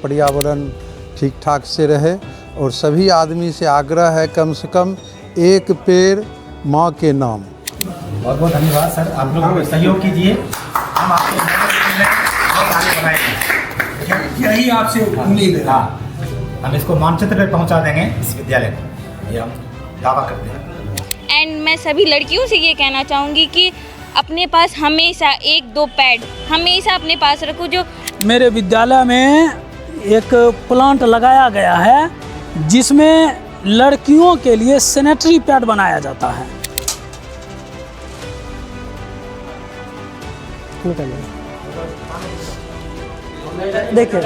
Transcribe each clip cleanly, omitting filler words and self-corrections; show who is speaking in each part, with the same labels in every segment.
Speaker 1: पर्यावरण ठीक ठाक से रहे। और सभी आदमी से आग्रह है कम से कम एक पेड़ माँ के नाम।
Speaker 2: बहुत बहुत धन्यवाद सर, आप लोग सहयोग कीजिए, हम आपके बहुत आगे बढ़ाएंगे, यही आपसे उम्मीद है। हाँ, हम इसको मानचित्र पे पहुंचा देंगे इस विद्यालय को, ये हम दावा करते हैं।
Speaker 3: एंड मैं सभी लड़कियों से ये कहना चाहूँगी कि अपने पास हमेशा 1-2 पैड हमेशा अपने पास रखो। जो
Speaker 4: मेरे विद्यालय में एक प्लांट लगाया गया है जिसमें लड़कियों के लिए सैनिटरी पैड बनाया जाता है।
Speaker 5: देखिए,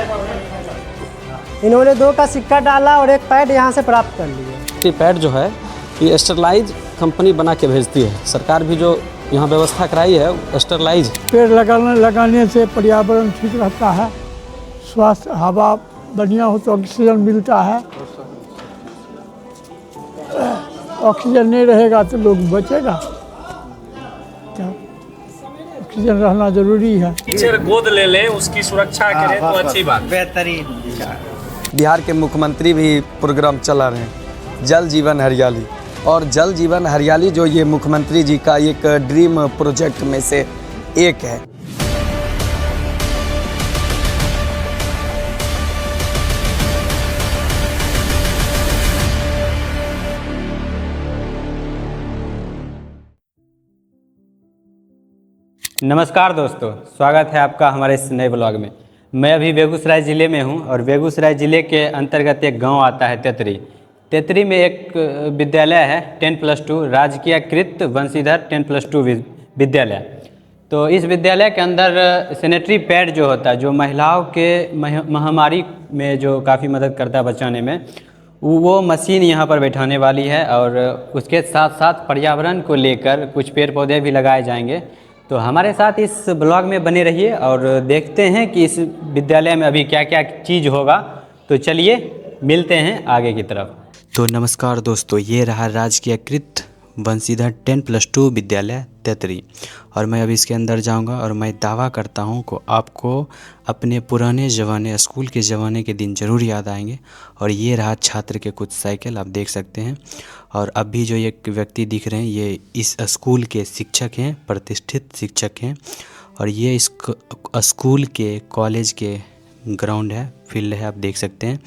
Speaker 5: इन्होंने 2 का सिक्का डाला और एक पैड यहाँ से प्राप्त कर लिया।
Speaker 6: ये पैड जो है ये स्टरलाइज कंपनी बना के भेजती है। सरकार भी जो यहाँ व्यवस्था कराई है स्टरलाइज।
Speaker 4: पेड़ लगाने से पर्यावरण ठीक रहता है, स्वास्थ्य हवा बढ़िया हो तो ऑक्सीजन मिलता है। ऑक्सीजन नहीं रहेगा तो लोग बचेगा, ऑक्सीजन रहना जरूरी है।
Speaker 7: टीचर गोद ले ले, उसकी सुरक्षा करें तो अच्छी बात।
Speaker 2: बेहतरीन।
Speaker 6: बिहार के मुख्यमंत्री भी प्रोग्राम चला रहे हैं जल जीवन हरियाली। और जल जीवन हरियाली जो ये मुख्यमंत्री जी का एक ड्रीम प्रोजेक्ट में से एक है।
Speaker 8: नमस्कार दोस्तों, स्वागत है आपका हमारे इस नए ब्लॉग में। मैं अभी बेगूसराय ज़िले में हूं और बेगूसराय ज़िले के अंतर्गत एक गांव आता है तेतरी। तेतरी में एक विद्यालय है 10+2 राजकीयकृत वंशीधर 10+2 विद्यालय। तो इस विद्यालय के अंदर सैनिटरी पैड जो होता है, जो महिलाओं के महामारी में जो काफ़ी मदद करता है बचाने में, वो मशीन यहाँ पर बैठाने वाली है। और उसके साथ साथ पर्यावरण को लेकर कुछ पेड़ पौधे भी लगाए जाएंगे। तो हमारे साथ इस ब्लॉग में बने रहिए और देखते हैं कि इस विद्यालय में अभी क्या क्या चीज़ होगा। तो चलिए मिलते हैं आगे की तरफ।
Speaker 9: तो नमस्कार दोस्तों, ये रहा राजकीयकृत वंशीधर 10+2 विद्यालय तेतरी। और मैं अभी इसके अंदर जाऊंगा और मैं दावा करता हूं कि आपको अपने पुराने ज़माने स्कूल के ज़माने के दिन ज़रूर याद आएंगे। और ये रहा छात्र के कुछ साइकिल, आप देख सकते हैं। और अभी जो एक व्यक्ति दिख रहे हैं ये इस स्कूल के शिक्षक हैं, प्रतिष्ठित शिक्षक हैं। और ये इस स्कूल के कॉलेज के ग्राउंड है, फील्ड है, आप देख सकते हैं।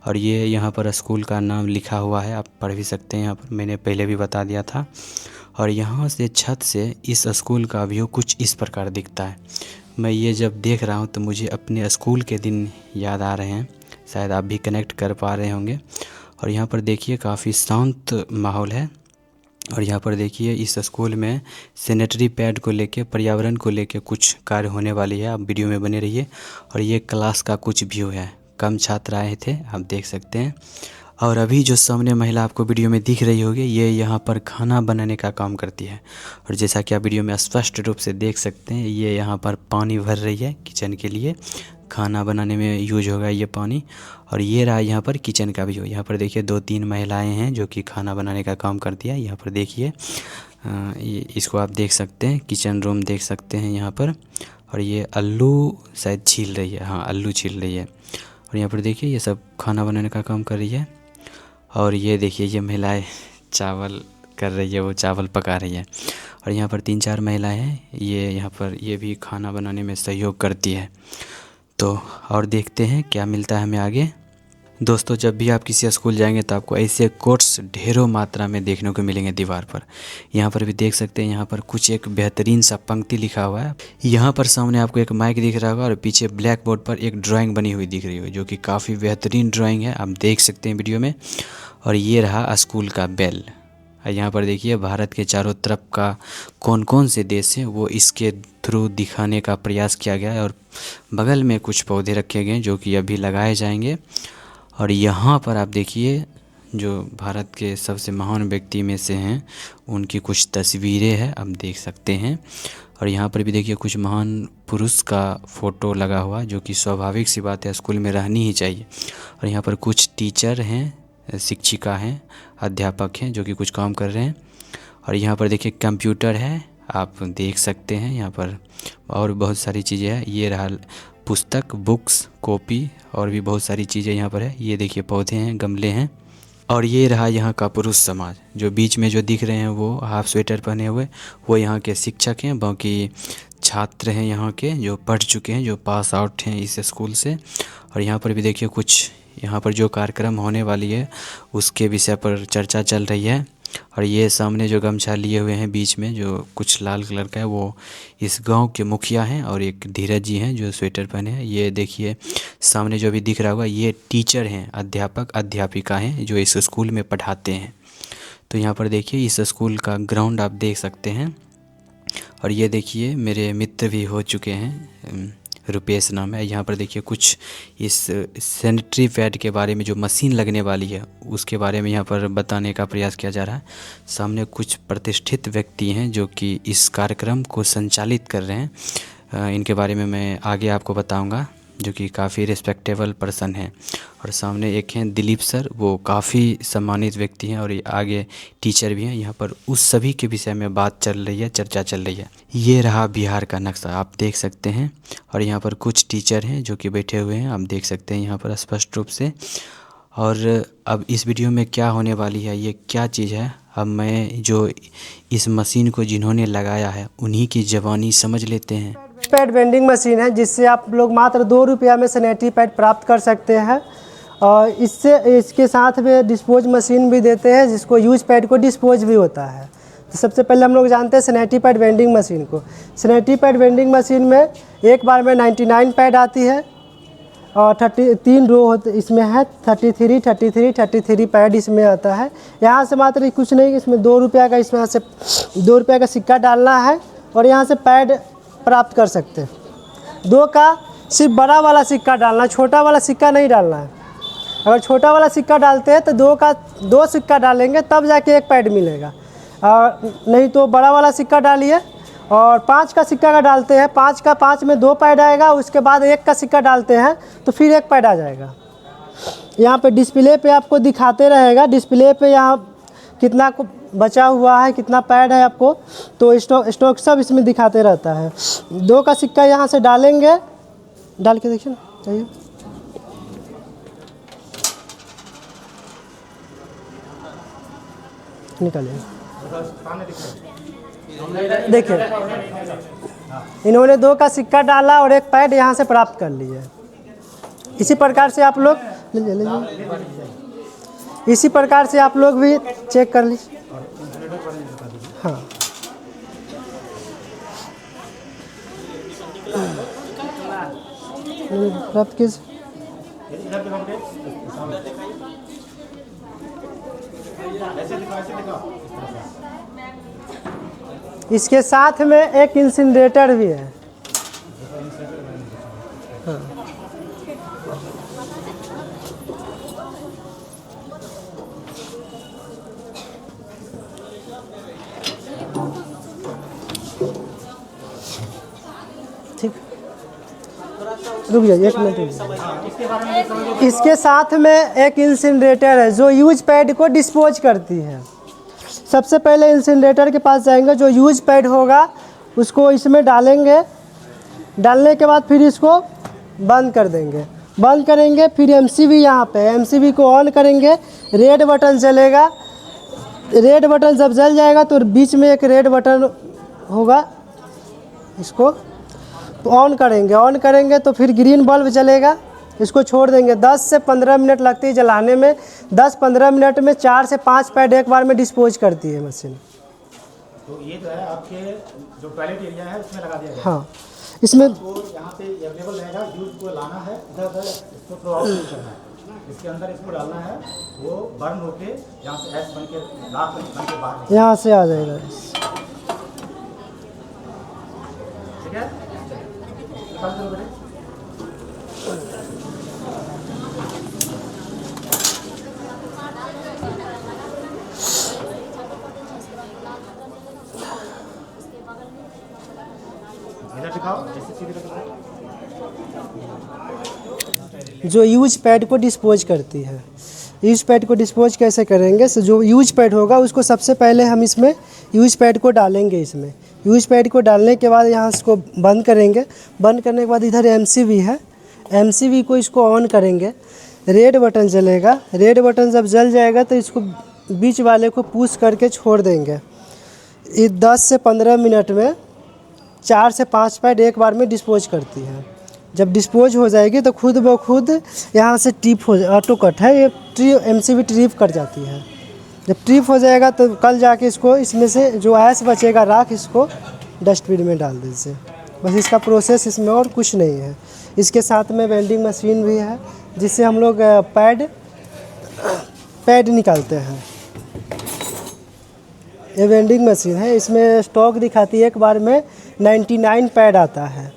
Speaker 9: और ये यहाँ पर स्कूल का नाम लिखा हुआ है, आप पढ़ भी सकते हैं यहाँ पर, मैंने पहले भी बता दिया था। और यहाँ से छत से इस स्कूल का व्यू कुछ इस प्रकार दिखता है। मैं ये जब देख रहा हूँ तो मुझे अपने स्कूल के दिन याद आ रहे हैं, शायद आप भी कनेक्ट कर पा रहे होंगे। और यहाँ पर देखिए काफ़ी शांत माहौल है। और यहाँ पर देखिए इस स्कूल में सैनिटरी पैड को लेके, पर्यावरण को लेके कुछ कार्य होने वाली है, आप वीडियो में बने रहिए। और ये क्लास का कुछ व्यू है, कम छात्र आए थे, आप देख सकते हैं। और अभी जो सामने महिला आपको वीडियो में दिख रही होगी ये यहाँ पर खाना बनाने का काम करती है। और जैसा कि आप वीडियो में स्पष्ट रूप से देख सकते हैं ये यहाँ पर पानी भर रही है किचन के लिए, खाना बनाने में यूज होगा ये पानी। और ये रहा यहाँ पर किचन का व्यू। यहाँ पर देखिए 2-3 महिलाएं हैं जो कि खाना बनाने का काम करती है। यहाँ पर देखिए इसको आप देख सकते हैं, किचन रूम देख सकते हैं यहाँ पर। और ये आलू शायद छील रही है, हाँ आलू छील रही है। और यहाँ पर देखिए ये सब खाना बनाने का काम कर रही है। और ये देखिए ये महिलाएं चावल कर रही है, वो चावल पका रही है। और यहाँ पर 3-4 महिलाएं हैं, ये यहाँ पर ये भी खाना बनाने में सहयोग करती है। तो और देखते हैं क्या मिलता है हमें आगे। दोस्तों जब भी आप किसी स्कूल जाएंगे तो आपको ऐसे कोट्स ढेरों मात्रा में देखने को मिलेंगे दीवार पर। यहाँ पर भी देख सकते हैं, यहाँ पर कुछ एक बेहतरीन सा पंक्ति लिखा हुआ है। यहाँ पर सामने आपको एक माइक दिख रहा होगा और पीछे ब्लैक बोर्ड पर एक ड्राइंग बनी हुई दिख रही है जो कि काफ़ी बेहतरीन ड्राइंग है, आप देख सकते हैं वीडियो में। और ये रहा स्कूल का बेल। यहाँ पर देखिए भारत के चारों तरफ का कौन कौन से देश हैं वो इसके थ्रू दिखाने का प्रयास किया गया है। और बगल में कुछ पौधे रखे गए हैं जो कि अभी लगाए जाएंगे। और यहाँ पर आप देखिए जो भारत के सबसे महान व्यक्ति में से हैं उनकी कुछ तस्वीरें हैं, आप देख सकते हैं। और यहाँ पर भी देखिए कुछ महान पुरुष का फ़ोटो लगा हुआ जो कि स्वाभाविक सी बात है, स्कूल में रहनी ही चाहिए। और यहाँ पर कुछ टीचर हैं, शिक्षिका हैं, अध्यापक हैं जो कि कुछ काम कर रहे हैं। और यहाँ पर देखिए कंप्यूटर है, आप देख सकते हैं यहाँ पर, और बहुत सारी चीज़ें हैं। ये रहा पुस्तक, बुक्स, कॉपी और भी बहुत सारी चीज़ें यहाँ पर है। ये देखिए पौधे हैं, गमले हैं। और ये रहा यहाँ का पुरुष समाज। जो बीच में जो दिख रहे हैं वो हाफ स्वेटर पहने हुए, वो यहाँ के शिक्षक हैं। बाकी छात्र हैं यहाँ के जो पढ़ चुके हैं, जो पास आउट हैं इस स्कूल से। और यहाँ पर भी देखिए कुछ यहाँ पर जो कार्यक्रम होने वाली है उसके विषय पर चर्चा चल रही है। और ये सामने जो गमछा लिए हुए हैं बीच में जो कुछ लाल कलर का है, वो इस गांव के मुखिया हैं। और एक धीरज जी हैं जो स्वेटर पहने हैं। ये देखिए सामने जो भी दिख रहा होगा ये टीचर हैं, अध्यापक अध्यापिका हैं जो इस स्कूल में पढ़ाते हैं। तो यहाँ पर देखिए इस स्कूल का ग्राउंड आप देख सकते हैं। और ये देखिए मेरे मित्र भी हो चुके हैं, रुपेश नाम है। यहाँ पर देखिए कुछ इस सैनिटरी पैड के बारे में जो मशीन लगने वाली है उसके बारे में यहाँ पर बताने का प्रयास किया जा रहा है। सामने कुछ प्रतिष्ठित व्यक्ति हैं जो कि इस कार्यक्रम को संचालित कर रहे हैं। इनके बारे में मैं आगे आपको बताऊंगा, जो कि काफ़ी रिस्पेक्टेबल पर्सन हैं। और सामने एक हैं दिलीप सर, वो काफ़ी सम्मानित व्यक्ति हैं। और आगे टीचर भी हैं। यहाँ पर उस सभी के विषय में बात चल रही है, चर्चा चल रही है। ये रहा बिहार का नक्शा, आप देख सकते हैं। और यहाँ पर कुछ टीचर हैं जो कि बैठे हुए हैं, आप देख सकते हैं यहाँ पर स्पष्ट रूप से। और अब इस वीडियो में क्या होने वाली है, ये क्या चीज़ है, अब मैं जो इस मशीन को जिन्होंने लगाया है उन्हीं की ज़बानी समझ लेते हैं।
Speaker 5: पैड वेंडिंग मशीन है जिससे आप लोग मात्र 2 रुपया में सैनिटरी पैड प्राप्त कर सकते हैं। और इसके साथ में डिस्पोज मशीन भी देते हैं जिसको यूज पैड को डिस्पोज भी होता है। तो सबसे पहले हम लोग जानते हैं सैनिटरी पैड वेंडिंग मशीन को। सैनिटरी पैड वेंडिंग मशीन में एक बार में 99 पैड आती है और 3 रो होते इसमें है, 33 पैड इसमें आता है। यहाँ से मात्र कुछ नहीं, इसमें 2 रुपया का, इसमें से 2 रुपया का सिक्का डालना है और यहाँ से पैड प्राप्त कर सकते हैं। 2 का सिर्फ बड़ा वाला सिक्का डालना, छोटा वाला सिक्का नहीं डालना है। अगर छोटा वाला सिक्का डालते हैं तो 2 सिक्का डालेंगे तब जाके एक पैड मिलेगा, और नहीं तो बड़ा वाला सिक्का डालिए। और 5 का सिक्का का डालते हैं, 5 में 2 पैड आएगा, उसके बाद 1 का सिक्का डालते हैं तो फिर 1 पैड आ जाएगा। यहाँ पे डिस्प्ले पे आपको दिखाते रहेगा, डिस्प्ले पे यहाँ कितना को बचा हुआ है, कितना पैड है आपको, तो स्टॉक सब इसमें दिखाते रहता है। 2 का सिक्का यहाँ से डालेंगे, डाल के देखिए ना, चाहिए निकालिए। देखिए इन्होंने 2 का सिक्का डाला और 1 पैड यहाँ से प्राप्त कर लिया। इसी प्रकार से आप लोग इसी प्रकार से आप लोग भी चेक कर लीजिए। हाँ प्राप्त कीजिए। इसके साथ में एक इंसिनरेटर भी है। हाँ। ठीक, रुक जाइए 1 मिनट। इसके साथ में एक इंसिनरेटर है जो यूज पैड को डिस्पोज करती है। सबसे पहले इंसिनरेटर के पास जाएंगे, जो यूज पैड होगा उसको इसमें डालेंगे। डालने के बाद फिर इसको बंद कर देंगे, बंद करेंगे। फिर एमसीबी यहाँ पे, एमसीबी को ऑन करेंगे, रेड बटन जलेगा। रेड बटन जब जल जाएगा तो बीच में एक रेड बटन होगा, इसको तो ऑन करेंगे तो फिर ग्रीन बल्ब जलेगा। इसको छोड़ देंगे, 10 से 15 मिनट लगती है जलाने में। 10-15 मिनट में 4 से 5 पैड एक बार में डिस्पोज करती है मशीन।
Speaker 2: तो ये जो है आपके जो टॉयलेट एरिया है उसमें लगा दिया गया।
Speaker 5: हाँ, इसमें
Speaker 2: तो यहाँ पे अवेलेबल रहेगा, यूज को लाना है, इधर इसको थ्रो आउट करना है, इसके अंदर इसको डालना है, वो बर्न होके यहाँ से एस बन के लाख बन के बाहर
Speaker 5: यहाँ से आ जाएगा।
Speaker 2: ठीक है।
Speaker 5: जो यूज पैड को डिस्पोज करती है। यूज पैड को डिस्पोज कैसे करेंगे, सो जो यूज पैड होगा उसको सबसे पहले हम इसमें यूज पैड को डालेंगे। इसमें यूज पैड को डालने के बाद यहाँ इसको बंद करेंगे। बंद करने के बाद इधर MCV है, MCV को इसको ऑन करेंगे, रेड बटन जलेगा। रेड बटन जब जल जाएगा तो इसको बीच वाले को पुश करके छोड़ देंगे। ये 10 से 15 मिनट में 4 से 5 पैड एक बार में डिस्पोज करती है। जब डिस्पोज हो जाएगी तो खुद ब खुद यहाँ से ट्रिप हो, ऑटो कट है ये, MCV ट्रिप कर जाती है। जब ट्रिप हो जाएगा तो कल जाके इसको इसमें से जो ऐश बचेगा राख, इसको डस्टबिन में डाल दीजिए। बस इसका प्रोसेस इसमें और कुछ नहीं है। इसके साथ में वेल्डिंग मशीन भी है जिससे हम लोग पैड निकालते हैं। ये वेल्डिंग मशीन है, इसमें स्टॉक दिखाती है एक बार में 99 पैड आता है।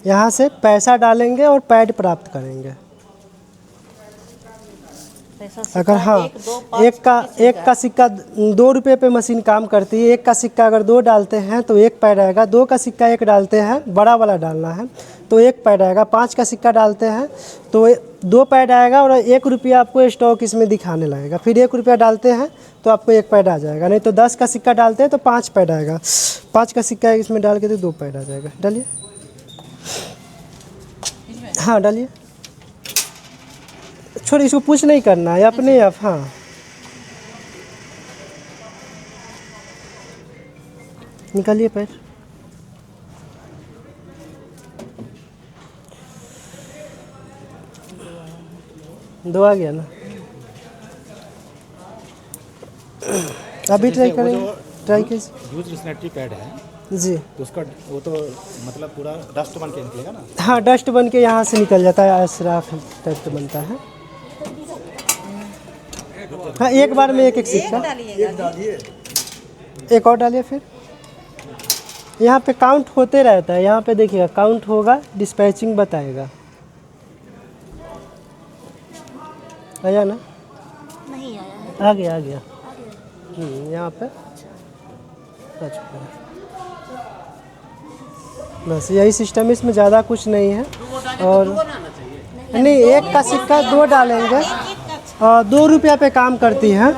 Speaker 5: यहाँ से पैसा डालेंगे और पैड प्राप्त करेंगे। अगर हाँ एक का सिक्का 2 रुपये पे मशीन काम करती है। 1 का सिक्का अगर 2 डालते हैं तो 1 पैड आएगा। 2 का सिक्का 1 डालते हैं, बड़ा वाला डालना है तो 1 पैड आएगा। 5 का सिक्का डालते हैं तो 2 पैड आएगा और 1 रुपया आपको स्टॉक इसमें दिखाने लगेगा। फिर 1 रुपया डालते हैं तो आपको 1 पैड आ जाएगा। नहीं तो 10 का सिक्का डालते हैं तो 5 पैड आएगा। 5 का सिक्का इसमें डाल के तो 2 पैड आ जाएगा। डालिए, हाँ डालिए, छोड़, इसको पुश नहीं करना है, अपने आप। हाँ निकालिए पैर। दो आ गया ना। अभी ट्राई करेंगे, ट्राई कीजिए।
Speaker 2: यूज सैनिटरी पैड है
Speaker 5: जी,
Speaker 2: तो उसका वो तो मतलब पूरा डस्ट बन के निकलेगा ना।
Speaker 5: हाँ डस्ट बन के यहाँ से निकल जाता है, राख टाइप का बनता है। हाँ एक बार में एक सिक्का, एक और डालिए। फिर यहाँ पे काउंट होते रहता है, यहाँ पे देखिएगा काउंट होगा, डिस्पैचिंग बताएगा। आया ना?
Speaker 3: नहीं आया है।
Speaker 5: आ गया, आ गया। यहाँ पे आ चुका है। बस यही सिस्टम है, इसमें ज़्यादा कुछ नहीं है। और नहीं, 1 का सिक्का 2 डालेंगे और 2 रुपया पे काम करती है।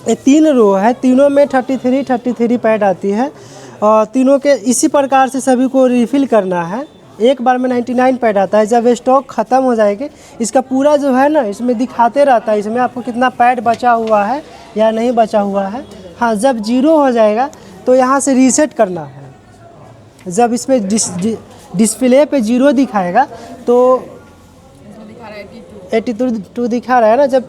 Speaker 5: ये 3 रो है, तीनों में 33 पैड आती है और तीनों के इसी प्रकार से सभी को रिफ़िल करना है। एक बार में 99 पैड आता है। जब स्टॉक ख़त्म हो जाएगी, इसका पूरा जो है ना इसमें दिखाते रहता है, इसमें आपको कितना पैड बचा हुआ है या नहीं बचा हुआ है। हाँ जब 0 हो जाएगा तो यहाँ से रीसेट करना है। जब इसमें डिस्प्ले पे 0 दिखाएगा तो 82 दिखा रहा है ना, जब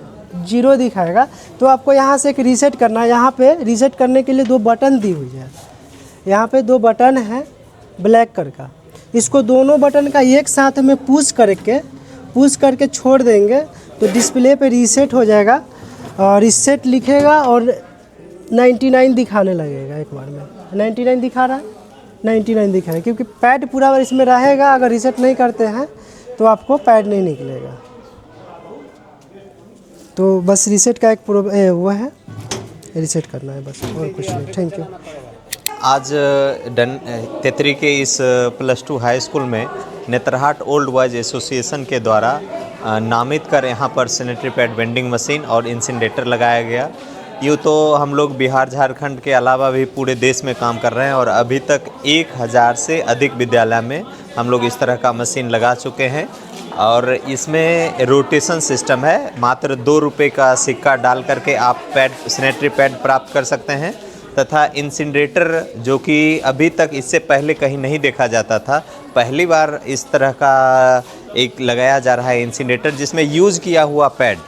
Speaker 5: 0 दिखाएगा तो आपको यहाँ से एक रीसेट करना है। यहाँ पे रीसेट करने के लिए 2 बटन दी हुई है। यहाँ पे 2 बटन है ब्लैक कलर का। इसको दोनों बटन का एक साथ में पुश करके छोड़ देंगे तो डिस्प्ले पे रीसेट हो जाएगा और रीसेट लिखेगा और 99 दिखाने लगेगा। एक बार में 99 दिखा रहा है, 99 दिखा रहा है, क्योंकि पैड पूरा बार इसमें रहेगा। अगर रीसेट नहीं करते हैं तो आपको पैड नहीं निकलेगा। तो बस रीसेट का एक वो है, रीसेट करना है बस, और कुछ नहीं। Thank you.
Speaker 10: आज तेतरी के इस +2 हाई स्कूल में नेतरहाट ओल्ड बॉयज़ एसोसिएशन के द्वारा नामित कर यहाँ पर सैनिटरी पैड वेंडिंग मशीन और इंसिनरेटर लगाया गया। यूँ तो हम लोग बिहार झारखंड के अलावा भी पूरे देश में काम कर रहे हैं और अभी तक 1000 से अधिक विद्यालय में हम लोग इस तरह का मशीन लगा चुके हैं। और इसमें रोटेशन सिस्टम है। मात्र 2 रुपये का सिक्का डाल करके आप सैनिटरी पैड प्राप्त कर सकते हैं। तथा इंसिनरेटर, जो कि अभी तक इससे पहले कहीं नहीं देखा जाता था, पहली बार इस तरह का एक लगाया जा रहा है इंसिनरेटर, जिसमें यूज़ किया हुआ पैड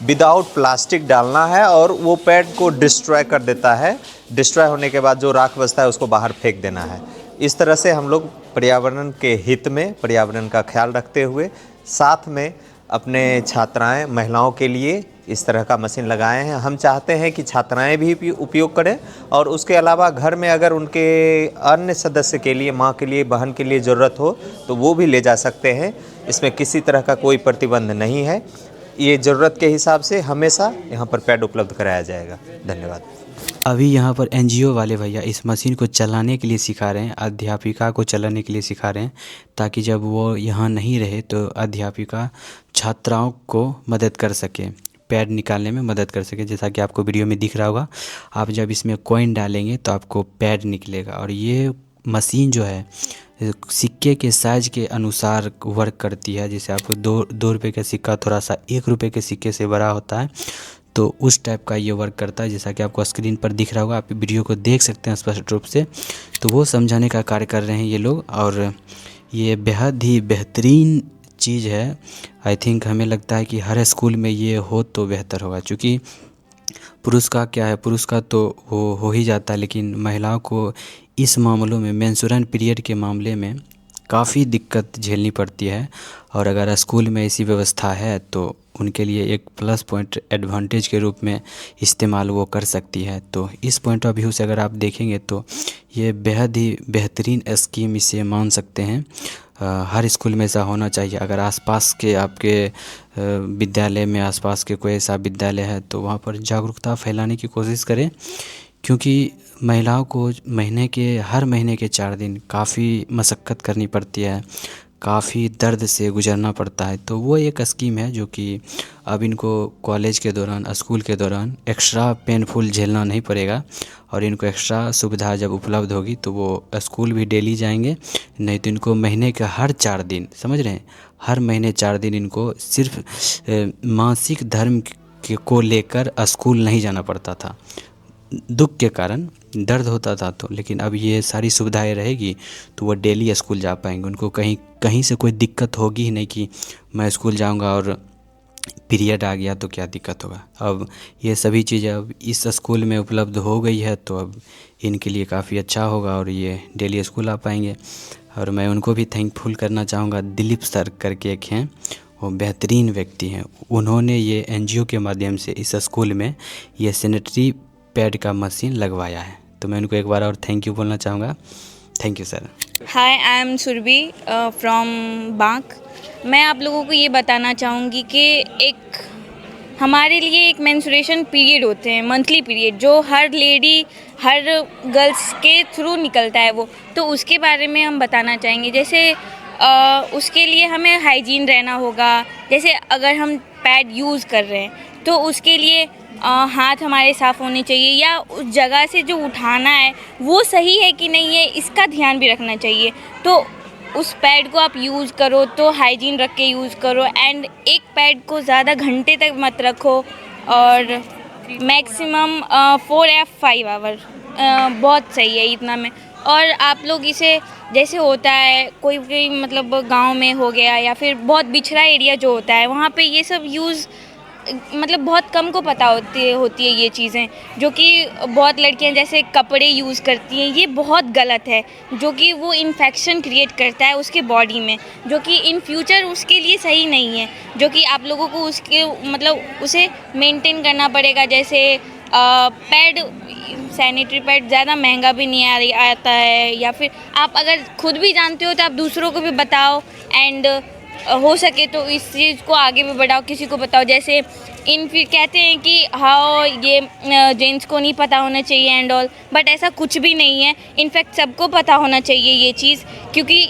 Speaker 10: विदाउट प्लास्टिक डालना है और वो पैड को डिस्ट्रॉय कर देता है। डिस्ट्रॉय होने के बाद जो राख बचता है उसको बाहर फेंक देना है। इस तरह से हम लोग पर्यावरण के हित में, पर्यावरण का ख्याल रखते हुए साथ में अपने छात्राएं, महिलाओं के लिए इस तरह का मशीन लगाए हैं। हम चाहते हैं कि छात्राएं भी उपयोग करें और उसके अलावा घर में अगर उनके अन्य सदस्य के लिए, माँ के लिए, बहन के लिए ज़रूरत हो तो वो भी ले जा सकते हैं। इसमें किसी तरह का कोई प्रतिबंध नहीं है। ये ज़रूरत के हिसाब से हमेशा यहाँ पर पैड उपलब्ध कराया जाएगा। धन्यवाद।
Speaker 9: अभी यहाँ पर एनजीओ वाले भैया इस मशीन को चलाने के लिए सिखा रहे हैं, अध्यापिका को चलाने के लिए सिखा रहे हैं, ताकि जब वो यहाँ नहीं रहे तो अध्यापिका छात्राओं को मदद कर सके, पैड निकालने में मदद कर सके। जैसा कि आपको वीडियो में दिख रहा होगा, आप जब इसमें कॉइन डालेंगे तो आपको पैड निकलेगा। और ये मशीन जो है सिक्के के साइज़ के अनुसार वर्क करती है। जैसे आपको दो रुपये का सिक्का थोड़ा सा 1 रुपये के सिक्के से बड़ा होता है, तो उस टाइप का ये वर्क करता है। जैसा कि आपको स्क्रीन पर दिख रहा होगा, आप वीडियो को देख सकते हैं स्पष्ट रूप से। तो वो समझाने का कार्य कर रहे हैं ये लोग, और ये बेहद ही बेहतरीन चीज़ है। आई थिंक हमें लगता है कि हर स्कूल में ये हो तो बेहतर होगा, क्योंकि पुरुष का क्या है, पुरुष का तो वो हो ही जाता है, लेकिन महिलाओं को इस मामलों में, मेंस्ट्रुअल पीरियड के मामले में काफ़ी दिक्कत झेलनी पड़ती है। और अगर स्कूल में ऐसी व्यवस्था है तो उनके लिए एक प्लस पॉइंट एडवांटेज के रूप में इस्तेमाल वो कर सकती है। तो इस पॉइंट ऑफ व्यू से अगर आप देखेंगे तो ये बेहद ही बेहतरीन स्कीम इसे मान सकते हैं। हर स्कूल में ऐसा होना चाहिए। अगर आसपास के आपके विद्यालय में, आसपास के कोई ऐसा विद्यालय है तो वहाँ पर जागरूकता फैलाने की कोशिश करें, क्योंकि महिलाओं को हर महीने के 4 दिन काफ़ी मशक्क़त करनी पड़ती है, काफ़ी दर्द से गुजरना पड़ता है। तो वो एक स्कीम है जो कि अब इनको कॉलेज के दौरान, स्कूल के दौरान एक्स्ट्रा पेनफुल झेलना नहीं पड़ेगा, और इनको एक्स्ट्रा सुविधा जब उपलब्ध होगी तो वो स्कूल भी डेली जाएंगे। नहीं तो इनको महीने के हर 4 दिन, समझ रहे हैं, हर महीने 4 दिन इनको सिर्फ मासिक धर्म को लेकर स्कूल नहीं जाना पड़ता था, दुख के कारण दर्द होता था। तो लेकिन अब ये सारी सुविधाएं रहेगी तो वो डेली स्कूल जा पाएंगे। उनको कहीं से कोई दिक्कत होगी ही नहीं कि मैं स्कूल जाऊंगा और पीरियड आ गया तो क्या दिक्कत होगा। अब ये सभी चीज़ें अब इस स्कूल में उपलब्ध हो गई है, तो अब इनके लिए काफ़ी अच्छा होगा और ये डेली स्कूल आ पाएंगे। और मैं उनको भी थैंकफुल करना चाहूँगा। दिलीप सर करके एक हैं, वो बेहतरीन व्यक्ति हैं। उन्होंने ये एनजीओ के माध्यम से इस स्कूल में ये सैनिटरी पैड का मशीन लगवाया है। तो मैं उनको एक बार और थैंक यू बोलना चाहूँगा। Thank you sir.
Speaker 3: Hi, I am Surabhi from Banka. मैं आप लोगों को ये बताना चाहूँगी कि हमारे लिए एक मेंस्ट्रुएशन पीरियड होते हैं, मंथली पीरियड, जो हर लेडी, हर गर्ल्स के थ्रू निकलता है वो, तो उसके बारे में हम बताना चाहेंगे। जैसे उसके लिए हमें हाइजीन रहना होगा। जैसे अगर हम पैड यूज़ कर रहे हैं तो उसके लिए हाथ हमारे साफ़ होने चाहिए, या उस जगह से जो उठाना है वो सही है कि नहीं है, इसका ध्यान भी रखना चाहिए। तो उस पैड को आप यूज़ करो तो हाइजीन रख के यूज़ करो, एंड एक पैड को ज़्यादा घंटे तक मत रखो, और मैक्सिमम 4 या 5 आवर बहुत सही है इतना में। और आप लोग इसे, जैसे होता है कोई मतलब गांव में हो गया या फिर बहुत बिछड़ा एरिया जो होता है, वहाँ पे ये सब यूज़ मतलब बहुत कम को पता होती है ये चीज़ें, जो कि बहुत लड़कियां जैसे कपड़े यूज़ करती हैं, ये बहुत गलत है, जो कि वो इन्फेक्शन क्रिएट करता है उसके बॉडी में, जो कि इन फ्यूचर उसके लिए सही नहीं है, जो कि आप लोगों को उसके मतलब उसे मेंटेन करना पड़ेगा। जैसे पैड, सैनिटरी पैड ज़्यादा महंगा भी नहीं आता है, या फिर आप अगर खुद भी जानते हो तो आप दूसरों को भी बताओ, एंड हो सके तो इस चीज़ को आगे भी बढ़ाओ, किसी को बताओ। जैसे कहते हैं कि हाँ ये जेंट्स को नहीं पता होना चाहिए एंड ऑल, बट ऐसा कुछ भी नहीं है। इनफैक्ट सबको पता होना चाहिए ये चीज़, क्योंकि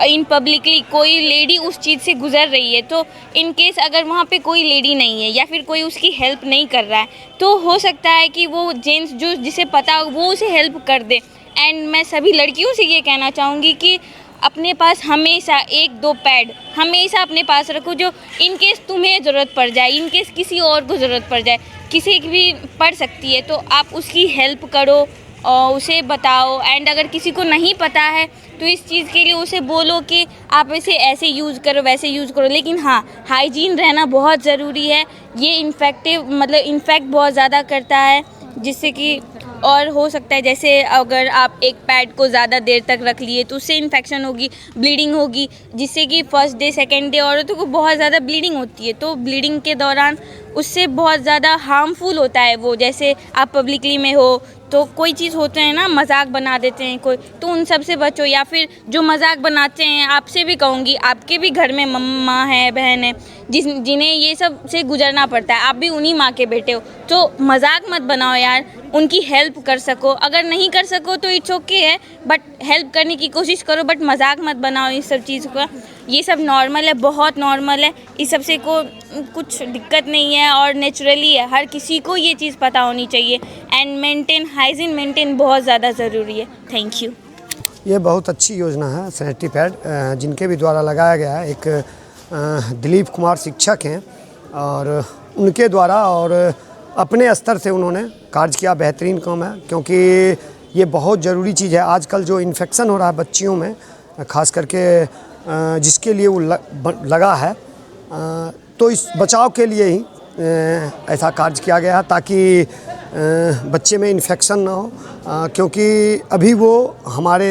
Speaker 3: इन पब्लिकली कोई लेडी उस चीज़ से गुजर रही है, तो इन केस अगर वहाँ पे कोई लेडी नहीं है या फिर कोई उसकी हेल्प नहीं कर रहा है, तो हो सकता है कि वो जेंट्स जो जिसे पता हो वो उसे हेल्प कर दे। एंड मैं सभी लड़कियों से ये कहना चाहूँगी कि अपने पास हमेशा 1-2 पैड हमेशा अपने पास रखो, जो इन केस तुम्हें ज़रूरत पड़ जाए, इन केस किसी और को ज़रूरत पड़ जाए, किसी की भी पड़ सकती है, तो आप उसकी हेल्प करो और उसे बताओ। एंड अगर किसी को नहीं पता है तो इस चीज़ के लिए उसे बोलो कि आप इसे ऐसे यूज़ करो, वैसे यूज़ करो, लेकिन हाँ हाइजीन रहना बहुत ज़रूरी है। ये इन्फेक्ट बहुत ज़्यादा करता है, जिससे कि और हो सकता है जैसे अगर आप एक पैड को ज़्यादा देर तक रख लिए तो उससे इन्फेक्शन होगी, ब्लीडिंग होगी, जिससे कि फर्स्ट डे सेकेंड डे औरतों को बहुत ज़्यादा ब्लीडिंग होती है। तो ब्लीडिंग के दौरान उससे बहुत ज़्यादा हार्मफुल होता है वो। जैसे आप पब्लिकली में हो तो कोई चीज़ होते हैं ना, मजाक बना देते हैं कोई, तो उन सब से बचो। या फिर जो मजाक बनाते हैं, आपसे भी कहूँगी, आपके भी घर में मम्मा है, बहन है, जिन्हें ये सब से गुजरना पड़ता है। आप भी उन्हीं माँ के बेटे हो, तो मजाक मत बनाओ यार, उनकी हेल्प कर सको, अगर नहीं कर सको तो इट्स ओके है, बट हेल्प करने की कोशिश करो, बट मजाक मत बनाओ इस सब चीज़ का। ये सब नॉर्मल है, बहुत नॉर्मल है, इस सब से को कुछ दिक्कत नहीं है और नेचुरली है। हर किसी को ये चीज़ पता होनी चाहिए एंड मेंटेन हाइजीन मेंटेन बहुत ज़्यादा ज़रूरी है। Thank you.
Speaker 11: ये बहुत अच्छी योजना है सैनिटरी पैड, जिनके भी द्वारा लगाया गया है। एक दिलीप कुमार शिक्षक हैं और उनके द्वारा और अपने स्तर से उन्होंने कार्य किया, बेहतरीन काम है, क्योंकि ये बहुत ज़रूरी चीज़ है। आजकल जो इन्फेक्शन हो रहा है बच्चियों में, ख़ास करके जिसके लिए वो लगा है, तो इस बचाव के लिए ही ऐसा कार्य किया गया है, ताकि बच्चे में इन्फेक्शन ना हो, क्योंकि अभी वो हमारे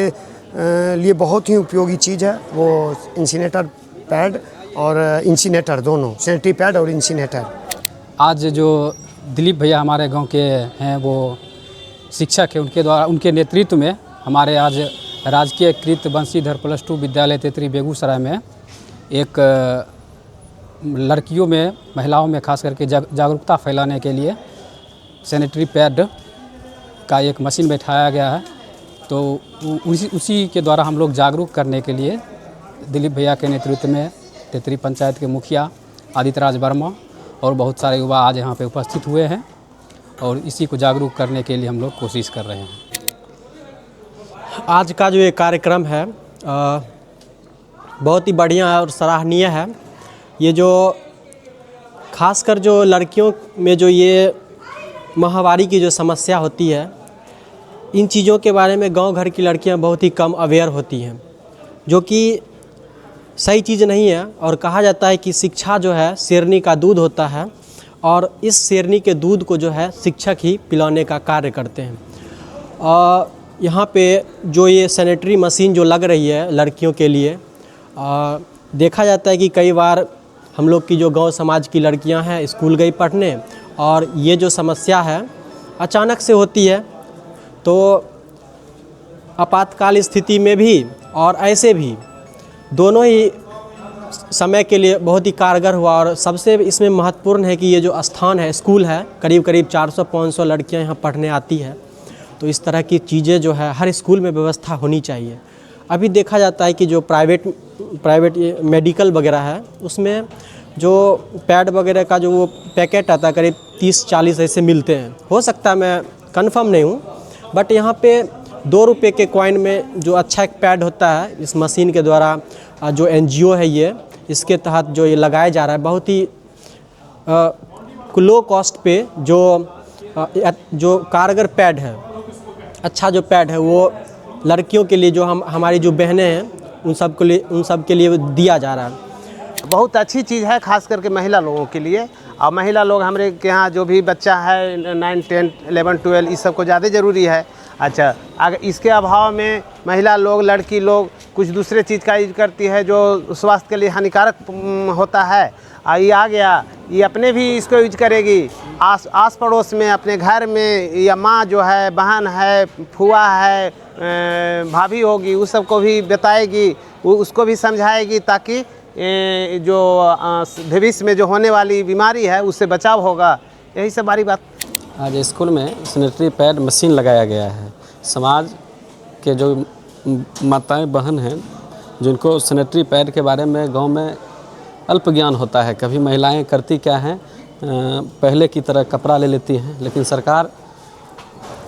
Speaker 11: लिए बहुत ही उपयोगी चीज़ है। वो इंसीनेटर पैड और इंसीनेटर दोनों, सैनिटरी पैड और इंसीनेटर।
Speaker 12: आज जो दिलीप भैया हमारे गांव के हैं, वो शिक्षक है, उनके द्वारा, उनके नेतृत्व में हमारे आज राजकीय कृत बंसीधर +2 विद्यालय तेतरी बेगूसराय में एक लड़कियों में, महिलाओं में खास करके जागरूकता फैलाने के लिए सैनिटरी पैड का एक मशीन बैठाया गया है। तो उसी के द्वारा हम लोग जागरूक करने के लिए दिलीप भैया के नेतृत्व में तेतरी पंचायत के मुखिया आदित्य राज वर्मा और बहुत सारे युवा आज यहाँ पे उपस्थित हुए हैं और इसी को जागरूक करने के लिए हम लोग कोशिश कर रहे हैं।
Speaker 13: आज का जो ये कार्यक्रम है बहुत ही बढ़िया और सराहनीय है। ये जो खासकर जो लड़कियों में जो ये माहवारी की जो समस्या होती है, इन चीज़ों के बारे में गांव घर की लड़कियां बहुत ही कम अवेयर होती हैं, जो कि सही चीज़ नहीं है। और कहा जाता है कि शिक्षा जो है शेरनी का दूध होता है और इस शेरनी के दूध को जो है शिक्षक ही पिलाने का कार्य करते हैं। यहाँ पे जो ये सैनिटरी मशीन जो लग रही है लड़कियों के लिए, देखा जाता है कि कई बार हम लोग की जो गांव समाज की लड़कियां हैं स्कूल गई पढ़ने, और ये जो समस्या है अचानक से होती है, तो आपातकाल स्थिति में भी और ऐसे भी दोनों ही समय के लिए बहुत ही कारगर हुआ। और सबसे इसमें महत्वपूर्ण है कि ये जो स्थान है, स्कूल है, करीब करीब 400-500 लड़कियां यहाँ पढ़ने आती है, तो इस तरह की चीज़ें जो है हर स्कूल में व्यवस्था होनी चाहिए। अभी देखा जाता है कि जो प्राइवेट मेडिकल वगैरह है, उसमें जो पैड वगैरह का जो वो पैकेट आता है करीब 30-40 ऐसे मिलते हैं। हो सकता है, मैं कंफर्म नहीं हूँ, बट यहाँ पे 2 रुपये के कॉइन में जो अच्छा एक पैड होता है, इस मशीन के द्वारा जो NGO है ये, इसके तहत जो ये लगाया जा रहा है, बहुत ही लो कॉस्ट पे जो कारगर पैड है, अच्छा जो पैड है, वो लड़कियों के लिए, जो हमारी जो बहनें हैं उन सब के लिए दिया जा रहा है।
Speaker 14: बहुत अच्छी चीज़ है, खास करके महिला लोगों के लिए। और महिला लोग हमारे के यहाँ जो भी बच्चा है 9, 10, 11, 12 इस सब को ज़्यादा ज़रूरी है। अच्छा, अगर इसके अभाव में महिला लोग, लड़की लोग कुछ दूसरे चीज़ का यूज करती है जो स्वास्थ्य के लिए हानिकारक होता है, ये आ गया, ये अपने भी इसको यूज करेगी, आस पड़ोस में, अपने घर में, या माँ जो है, बहन है, फुआ है, भाभी होगी, उस सब को भी बताएगी, उसको भी समझाएगी, ताकि जो भविष्य में जो होने वाली बीमारी है उससे बचाव होगा। यही सब बारी बात।
Speaker 12: आज स्कूल में सैनिटरी पैड मशीन लगाया गया है। समाज के जो माताएं बहन हैं, जिनको सैनिटरी पैड के बारे में गांव में अल्प ज्ञान होता है, कभी महिलाएं करती क्या हैं, पहले की तरह कपड़ा ले लेती हैं, लेकिन सरकार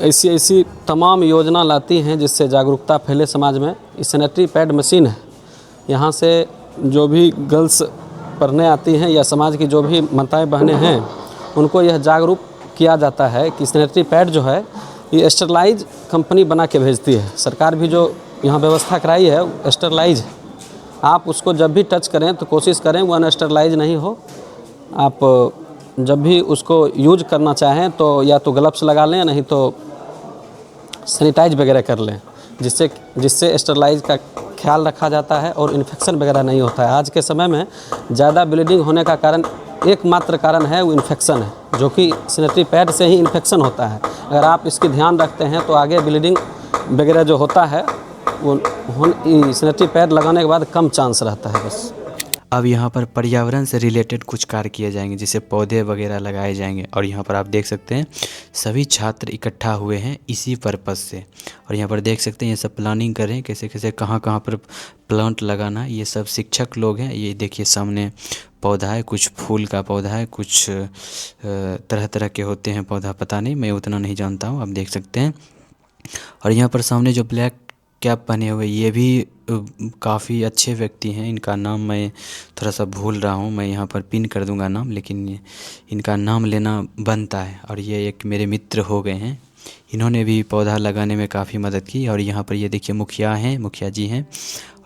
Speaker 12: ऐसी तमाम योजना लाती हैं जिससे जागरूकता फैले समाज में। इस सैनिटरी पैड मशीन है, यहाँ से जो भी गर्ल्स पढ़ने आती हैं या समाज की जो भी माताएं बहनें हैं, उनको यह जागरूक किया जाता है कि सैनिटरी पैड जो है ये स्टरलाइज कंपनी बना के भेजती है। सरकार भी जो यहाँ व्यवस्था कराई है स्टरलाइज, आप उसको जब भी टच करें तो कोशिश करें वो अनस्टरलाइज नहीं हो। आप जब भी उसको यूज करना चाहें तो या तो ग्लव्स लगा लें, नहीं तो सैनिटाइज वगैरह कर लें, जिससे स्टरलाइज का ख्याल रखा जाता है और इन्फेक्शन वगैरह नहीं होता है। आज के समय में ज़्यादा ब्लीडिंग होने का कारण, एकमात्र कारण है वो इन्फेक्शन है, जो कि सैनिटरी पैड से ही इन्फेक्शन होता है। अगर आप इसकी ध्यान रखते हैं तो आगे ब्लीडिंग वगैरह जो होता है वो सैनिटरी पैड लगाने के बाद कम चांस रहता है। बस
Speaker 9: अब यहाँ पर पर्यावरण से रिलेटेड कुछ कार्य किए जाएंगे, जैसे पौधे वगैरह लगाए जाएंगे। और यहाँ पर आप देख सकते हैं सभी छात्र इकट्ठा हुए हैं इसी पर्पज़ से। और यहाँ पर देख सकते हैं ये सब प्लानिंग कर रहे हैं कैसे कैसे कहाँ कहाँ पर प्लांट लगाना। ये सब शिक्षक लोग हैं। ये देखिए सामने पौधा है, कुछ फूल का पौधा है, कुछ तरह तरह के होते हैं पौधा, पता नहीं, मैं उतना नहीं जानता हूँ, आप देख सकते हैं। और यहाँ पर सामने जो ब्लैक कैप पहने हुए ये भी काफ़ी अच्छे व्यक्ति हैं। इनका नाम मैं थोड़ा सा भूल रहा हूँ, मैं यहाँ पर पिन कर दूंगा नाम, लेकिन इनका नाम लेना बनता है। और ये एक मेरे मित्र हो गए हैं, इन्होंने भी पौधा लगाने में काफ़ी मदद की। और यहाँ पर ये देखिए मुखिया हैं, मुखिया जी हैं,